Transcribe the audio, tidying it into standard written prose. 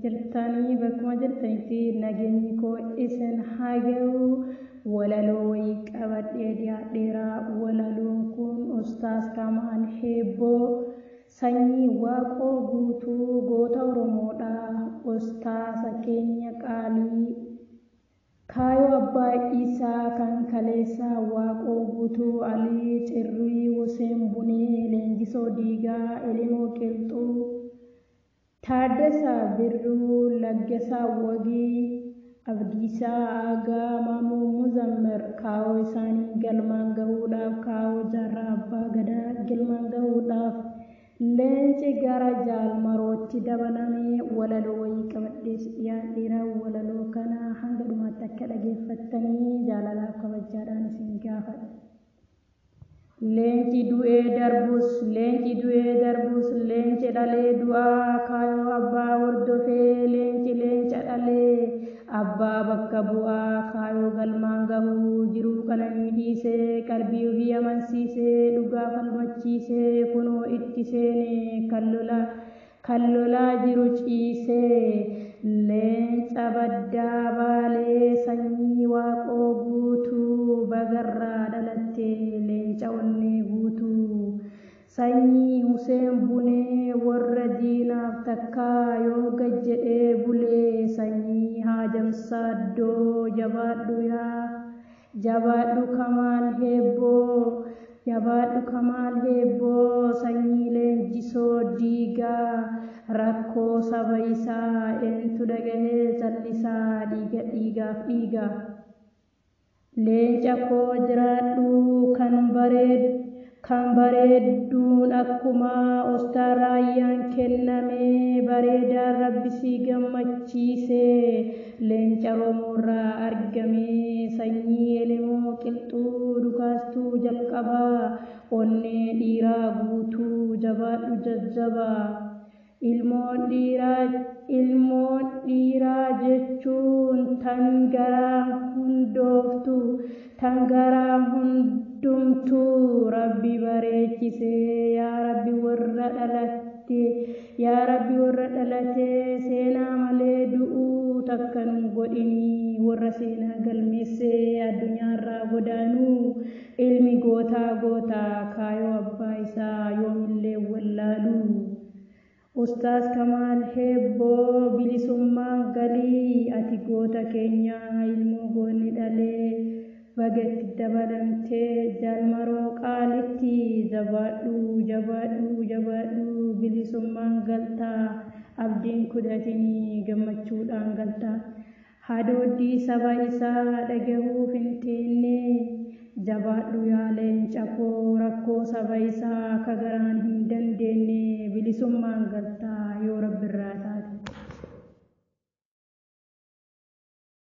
jirtanii bakkuma jirtanitti nageenyi koo isin haa ga'u. Walaloo wayii qabadhee dhiyaadheera. Walaloon kun Ustaaz Kamaal Heebboo sanyii Waaqoo guutuu goota Oromoodha. Ustaaza keenya qaalii kaayoo abbaa isaa kan kaleessaa Waaqoo guutuu Alii Cirrii Huseen Bunee Leenjisoo Diigaa Ilimoo Qilxuu Taaddasaa Birruu Laggasaa Wagii Abdiisaa Aagaa Maamuu Muzammar kaayoo isaanii galmaan gahuudhaaf kaayoo jaarraa abbaa gadaa galmaan gahuudhaaf leenci gara jaalmarootti dabalamee walaloo wayii qabadhees dhiyaadheera. Walaloo kana hanga dhumaatti akka dhageeffattanii jaalalaaf kabajaadhaan isin gaafadha. Leenci du'ee darbus leenci dhalee du'aa kaayoo abbaa hordofee leenca dhalee abbaa bakka bu'aa kaayoo galmaan gahuu jiruu qananii dhiisee qalbii ofii amansiisee dhugaa falmachiisee kunoo itti seenee kan lolaa jiru ciisee leenca baddaa baalee sanyii Waaqoo guutuu bagarraa dhalattee leenca onnee guutuu sanyii Huseen Bunee warra diinaaf takkaa yoo gajjedhee bulee sanyii Haajamsaa Iddoo jabaadhu Kamaal Heebboo sanyii Leenjisoo Diigaa rakkoo saba isaa eentu dhagahee callisaa dhiigaaf dhiiga. Leenca koo jiraadhu kan bareedduun akkuma Ustaaz Raayyaan kennamee bareedaan Rabbisii gammachiisee leenca Oromoorraa argamee sanyii Ilimoo Qilxuu dhukaastuu jalqabaa onnee dhiiraa guutuu jabaadhu jajjabaa. Ilmoon dhiiraa jechuun tan garaan hundumtuu Rabbi bareechisee yaa Rabbi warra dhalatee seenaa malee du'uu takka nun godhinii warra seenaa galmeessee addunyaarraa godaanuu ilmi gootaa kaayoo abbaa isaa yoomillee wallaaluu. Ustaaz Kamaal Heebboo bilisummaan galii ati goota keenyaa ilmoo goonni dhalee bagatti dabalamtee jaalmaroo qaalitti jabaadhu bilisummaan galtaa abdiin kudatinii gammachuudhaan galtaa. Hadooddii saba isaa dhagahuuf hin teenne jabaadhu yaa leenca koo rakkoo saba isaa ka garaan hin dandeenye bilisummaan galtaa yoo Rabbi irraa taate.